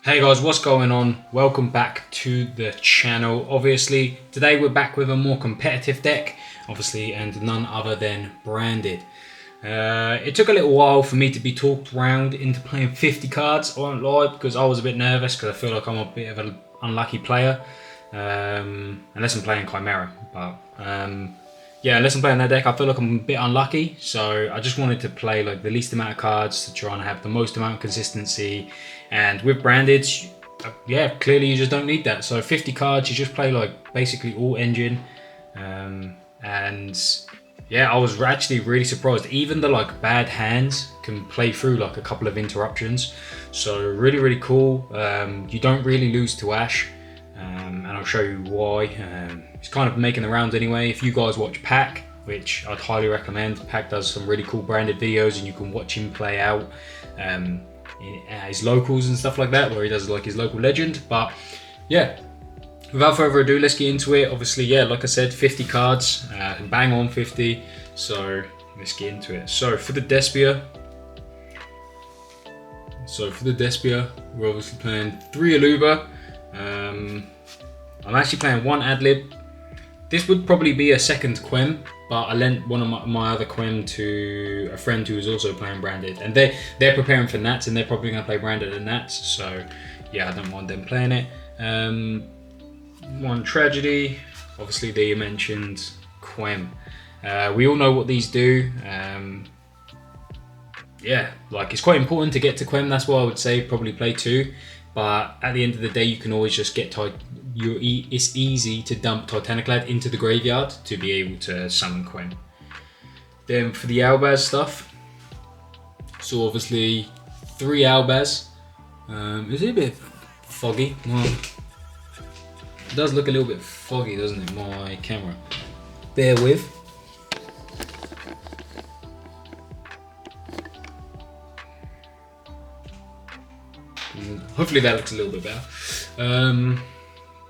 Hey guys, what's going on? Welcome back to the channel. Obviously, today we're back with a more competitive deck, obviously, and none other than Branded. It took a little while for me to be talked round into playing 50 cards, I won't lie, because I was a bit nervous because I feel like I'm a bit of an unlucky player. Unless I'm playing Chimera, but yeah, unless I'm playing that deck, I feel like I'm a bit unlucky. So I just wanted to play like the least amount of cards to try and have the most amount of consistency. And with Branded, yeah, clearly you just don't need that. So 50 cards, you just play like basically all engine. And yeah, I was actually really surprised. Even the like bad hands can play through like a couple of interruptions. So really, really cool. You don't really lose to Ash. And I'll show you why. It's kind of making the rounds anyway. If you guys watch Pack, which I'd highly recommend, Pack does some really cool Branded videos and you can watch him play out his locals and stuff like that, where he does like his local legend. But yeah, without further ado, let's get into it. Obviously, yeah, like I said, 50 cards, bang on 50. So let's get into it. So for the Despia, we're obviously playing 3 Aluba. I'm actually playing 1 Adlib. This would probably be a second Quem, but I lent one of my other Quem to a friend who is also playing Branded, and they're preparing for Nats, and they're probably going to play Branded and Nats. So yeah, I don't mind them playing it. 1 Tragedy, obviously the mentioned Quem. We all know what these do. Yeah, like it's quite important to get to Quem. That's why I would say probably play 2. But at the end of the day, you can always just get it's easy to dump Titaniclad into the graveyard to be able to summon Quem. Then for the Albaz stuff, so obviously 3 Albaz. Is it a bit foggy? Well, it does look a little bit foggy, doesn't it, my camera? Bear with. Hopefully that looks a little bit better.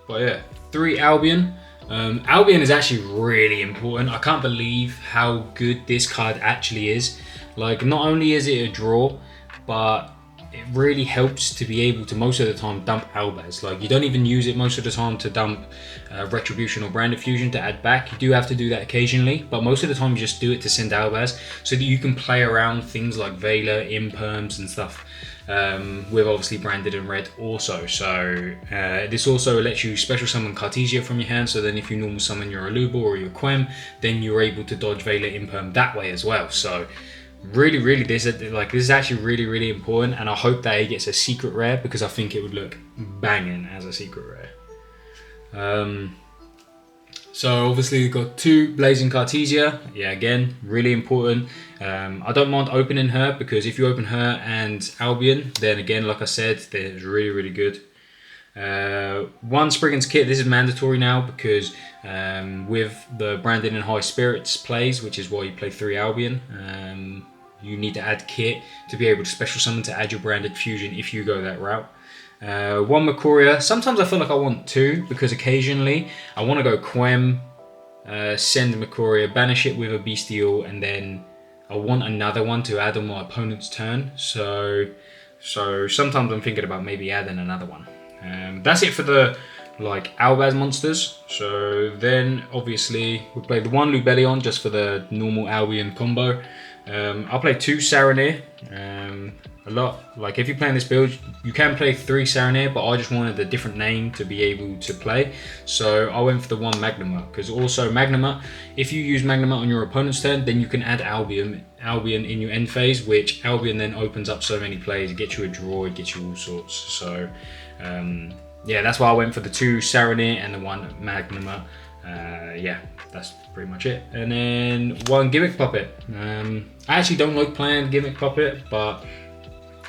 But yeah, 3 Albion. Albion is actually really important. I can't believe how good this card actually is. Like, not only is it a draw, but it really helps to be able to most of the time dump Albaz. Like, you don't even use it most of the time to dump Retribution or Branded Fusion to add back. You do have to do that occasionally, but most of the time you just do it to send Albaz so that you can play around things like Veiler, Imperms and stuff. With obviously Branded and Red also. So this also lets you special summon Cartesia from your hand, so then if you normal summon your Aluba or your Quem, then you're able to dodge Veiler Imperm that way as well. So really this is actually really important, and I hope that it gets a secret rare because I think it would look banging as a secret rare. So obviously we've got 2 Blazing Cartesia. Yeah, again, really important. I don't mind opening her because if you open her and Albion, then again, like I said, they're really good. 1 Spriggan's Kit. This is mandatory now because with the Branded and High Spirits plays, which is why you play 3 Albion, you need to add Kit to be able to special summon to add your Branded Fusion if you go that route. 1 Macoria. Sometimes I feel like I want 2 because occasionally I want to go Quem, send Macoria, banish it with a Bestial, and then I want another one to add on my opponent's turn. So sometimes I'm thinking about maybe adding another one. That's it for the like Albaz monsters. So then obviously we play the 1 Lubellion just for the normal Albion combo. I'll play 2 Saronir. A lot, like if you're playing this build, you can play 3 Saronir, but I just wanted a different name to be able to play. So I went for the 1 Magnuma, because also Magnuma, if you use Magnuma on your opponent's turn, then you can add Albion in your end phase, which Albion then opens up so many plays. It gets you a draw, it gets you all sorts. So yeah, that's why I went for the 2 Saronir and the 1 Magnuma. Yeah, that's pretty much it. And then 1 Gimmick Puppet. I actually don't like playing Gimmick Puppet, but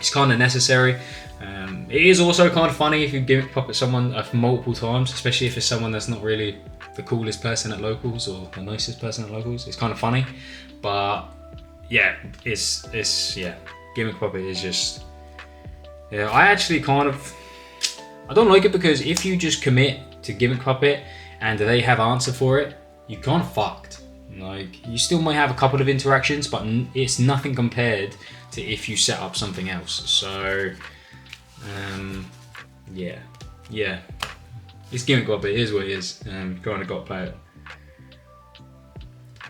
it's kind of necessary. It is also kind of funny if you Gimmick Puppet someone multiple times, especially if it's someone that's not really the coolest person at locals or the nicest person at locals. It's kind of funny, but yeah, it's yeah, Gimmick Puppet is just, yeah, I don't like it because if you just commit to Gimmick Puppet and they have answer for it, you're kind of fucked. Like, you still might have a couple of interactions, but it's nothing compared to if you set up something else. So yeah. It's gimmick up, but it is what it is. Kind of got to play it.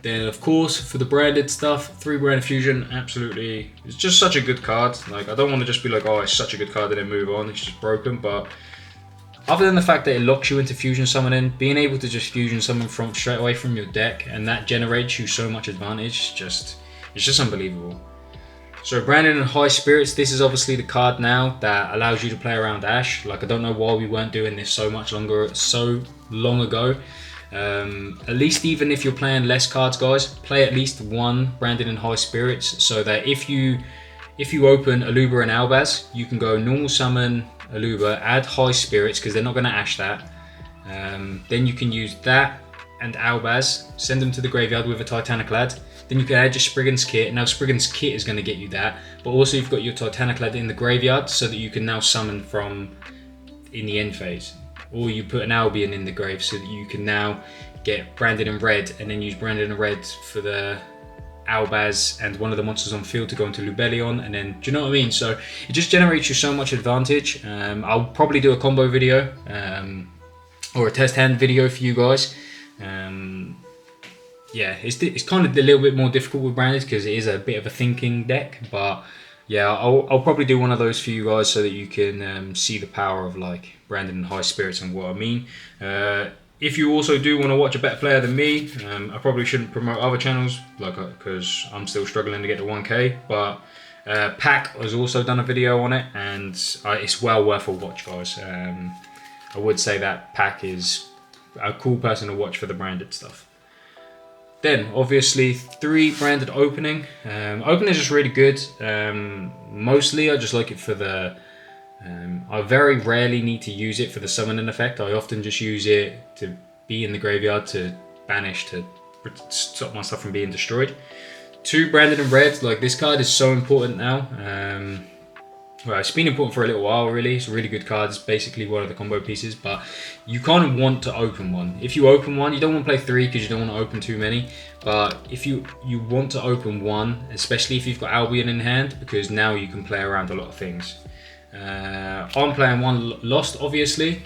Then, of course, for the branded stuff, 3 branded fusion, absolutely, it's just such a good card. Like, I don't want to just be like, oh, it's such a good card and then move on. It's just broken, but other than the fact that it locks you into fusion summoning, being able to just fusion summon from straight away from your deck, and that generates you so much advantage, it's just unbelievable. So branded in high spirits, this is obviously the card now that allows you to play around Ash. Like, I don't know why we weren't doing this so long ago. At least even if you're playing less cards, guys, play at least 1 branded in high spirits, so that if you open Aluba and Albaz, you can go normal summon Aluba, add high spirits because they're not going to Ash that. Then you can use that and Albaz, send them to the graveyard with a Titaniclad. Then you can add your Spriggan's Kit. Now Spriggan's Kit is going to get you that, but also you've got your Titaniclad in the graveyard so that you can now summon from in the end phase. Or you put an Albion in the grave so that you can now get branded in red and then use branded in red for the Albaz and one of the monsters on field to go into Lubellion, and then, do you know what I mean? So it just generates you so much advantage. I'll probably do a combo video or a test hand video for you guys. Yeah, it's kind of a little bit more difficult with branded because it is a bit of a thinking deck, but yeah, I'll probably do one of those for you guys so that you can see the power of like branded in high spirits and what I mean. If you also do want to watch a better player than me, I probably shouldn't promote other channels like because I'm still struggling to get to 1K, but Pack has also done a video on it, and it's well worth a watch, guys. I would say that Pack is a cool person to watch for the branded stuff. Then, obviously, 3 branded opening. Opening is just really good. Mostly, I just like it for the... I very rarely need to use it for the summoning effect. I often just use it to be in the graveyard to banish, to stop my stuff from being destroyed. 2 branded in red. Like, this card is so important now. Well, it's been important for a little while, really. It's a really good card. It's basically one of the combo pieces, but you kind of want to open one. If you open one, you don't want to play 3 because you don't want to open too many. But if you want to open 1, especially if you've got Albion in hand, because now you can play around a lot of things. I'm playing 1 Lost, obviously.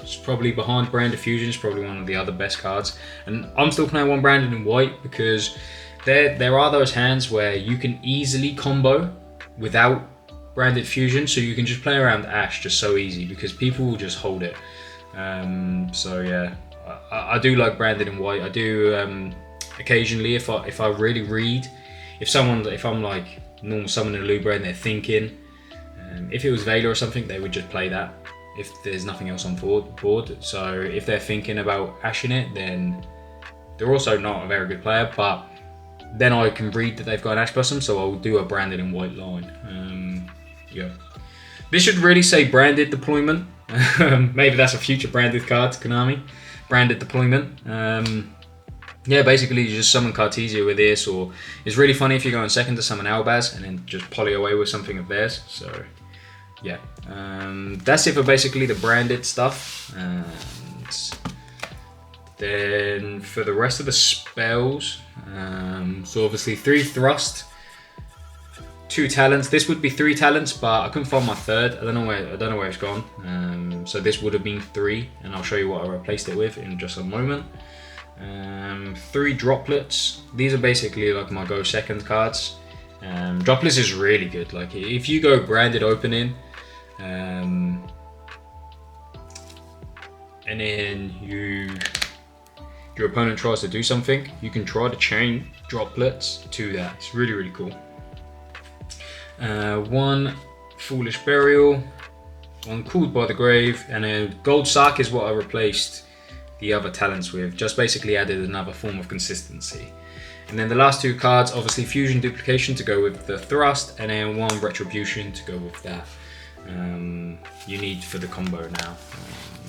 It's probably behind Branded Fusion. It's probably one of the other best cards. And I'm still playing 1 Branded in white because there are those hands where you can easily combo without Branded Fusion, so you can just play around Ash just so easy because people will just hold it. So yeah, I do like branded in white. I do occasionally if I really read, if I'm like normal summoning a Lubra and they're thinking, if it was Veiler or something, they would just play that if there's nothing else on board. So if they're thinking about ashing it, then they're also not a very good player, but then I can read that they've got an Ash Blossom, so I'll do a branded in white line. Yeah. This should really say branded deployment. Maybe that's a future branded card, Konami. Branded deployment. Yeah, basically you just summon Cartesia with this, or it's really funny if you go on second to summon Albaz and then just poly away with something of theirs. So yeah, that's it for basically the branded stuff. And then for the rest of the spells, so obviously 3 thrust, 2 talents. This would be 3 talents, but I couldn't find my 3rd. I don't know where it's gone. So this would have been 3, and I'll show you what I replaced it with in just a moment. 3 droplets. These are basically like my go second cards. Droplets is really good. Like if you go branded opening, and then your opponent tries to do something, you can try to chain droplets to that. It's really, really cool. 1 Foolish Burial, 1 Called by the Grave, and a Gold Sark is what I replaced the other talents with. Just basically added another form of consistency. And then the last 2 cards, obviously Fusion Duplication to go with the Thrust, and then 1 Retribution to go with that. You need for the combo now.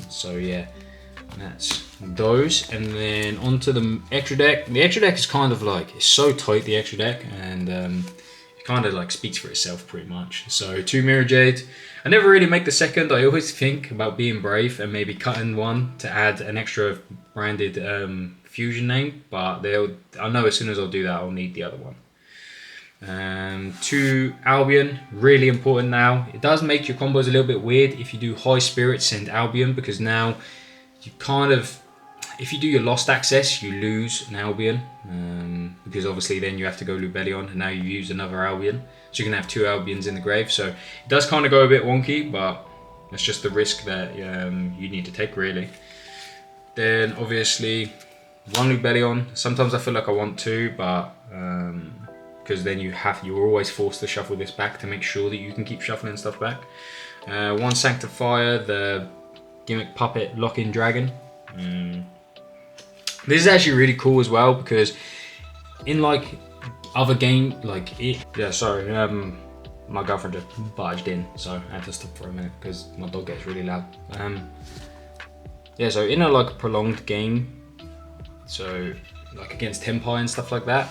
So yeah, that's those. And then onto the extra deck. The extra deck is kind of like, it's so tight, the extra deck, and it kind of like speaks for itself pretty much. So 2 Mirror Jade. I never really make the second. I always think about being brave and maybe cutting 1 to add an extra branded fusion name, but I know as soon as I'll do that, I'll need the other one. 2 Albion, really important now. It does make your combos a little bit weird if you do high spirits and Albion, because now you kind of, if you do your lost access, you lose an Albion, because obviously then you have to go Lubellion, and now you use another Albion. So you can have 2 Albions in the grave. So it does kind of go a bit wonky, but that's just the risk that you need to take, really. Then obviously 1 Lubellion. Sometimes I feel like I want 2, but because then you're always forced to shuffle this back to make sure that you can keep shuffling stuff back. 1 Sanctifier, the gimmick puppet lock-in dragon. This is actually really cool as well, because in like other game, like my girlfriend just barged in, so I had to stop for a minute because my dog gets really loud. Yeah, so in a like prolonged game, so like against Tempai and stuff like that,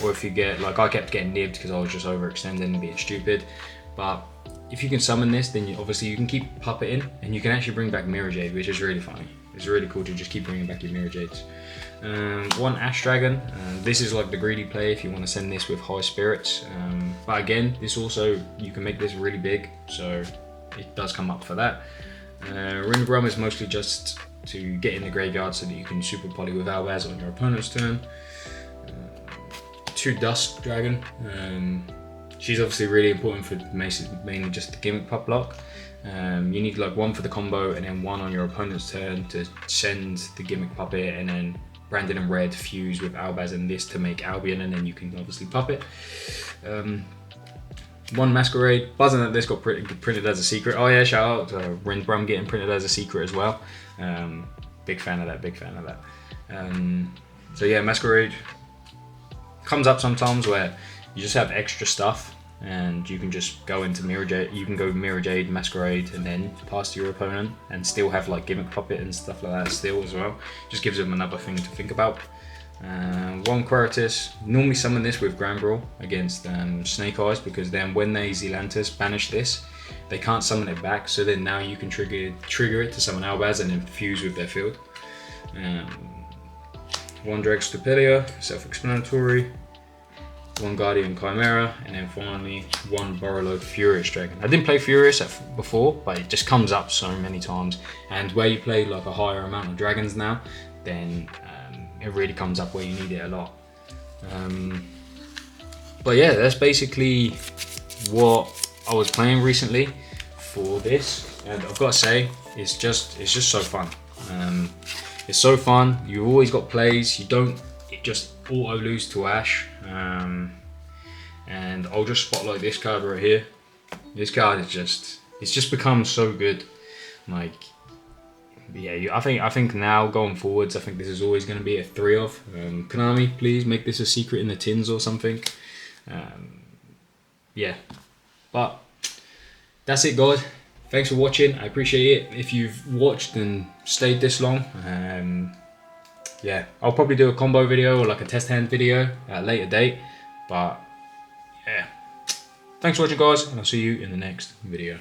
or if you get, like I kept getting nibbed because I was just overextending and being stupid, but if you can summon this, then obviously you can keep Puppet in, and you can actually bring back Mirror Jade, which is really funny. It's really cool to just keep bringing back your Mirror Jades. 1 Ash Dragon. This is like the greedy play if you want to send this with high spirits. But again, this also, you can make this really big, so it does come up for that. Ringdrum is mostly just to get in the graveyard so that you can super poly with Albaz on your opponent's turn. 2 Dusk Dragon. She's obviously really important for mainly just the gimmick pup block. You need like 1 for the combo and then 1 on your opponent's turn to send the gimmick puppet, and then Brandon and Red fuse with Albaz and this to make Albion, and then you can obviously puppet. 1 Masquerade. Buzzing that this got printed as a secret. Oh yeah, shout out to Rindbrum getting printed as a secret as well. Big fan of that, big fan of that. So yeah, Masquerade comes up sometimes where you just have extra stuff and you can just go into Mirror Jade. You can go Mirror Jade, Masquerade, and then pass to your opponent and still have like gimmick puppet and stuff like that still as well. Just gives them another thing to think about. 1 Quiritus. Normally summon this with Grand Brawl against Snake Eyes, because then when they Zealantis banish this, they can't summon it back, so then now you can trigger it to summon Albaz and then fuse with their field. 1 Dreg Stupidia, self-explanatory. 1 Guardian Chimera, and then finally 1 Borreload Furious Dragon. I didn't play Furious before, but it just comes up so many times, and where you play like a higher amount of dragons now, then it really comes up where you need it a lot. But yeah, that's basically what I was playing recently for this, and I've got to say, it's just so fun. It's so fun. You always got plays. It just auto lose to Ash. And I'll just spotlight this card right here. This card is it's just become so good. Like, yeah, I think now going forwards, I think this is always going to be a 3 of. Konami, please make this a secret in the tins or something. Yeah, but that's it, guys. Thanks for watching. I appreciate it. If you've watched and stayed this long, yeah, I'll probably do a combo video or like a test hand video at a later date. But yeah, thanks for watching, guys, and I'll see you in the next video.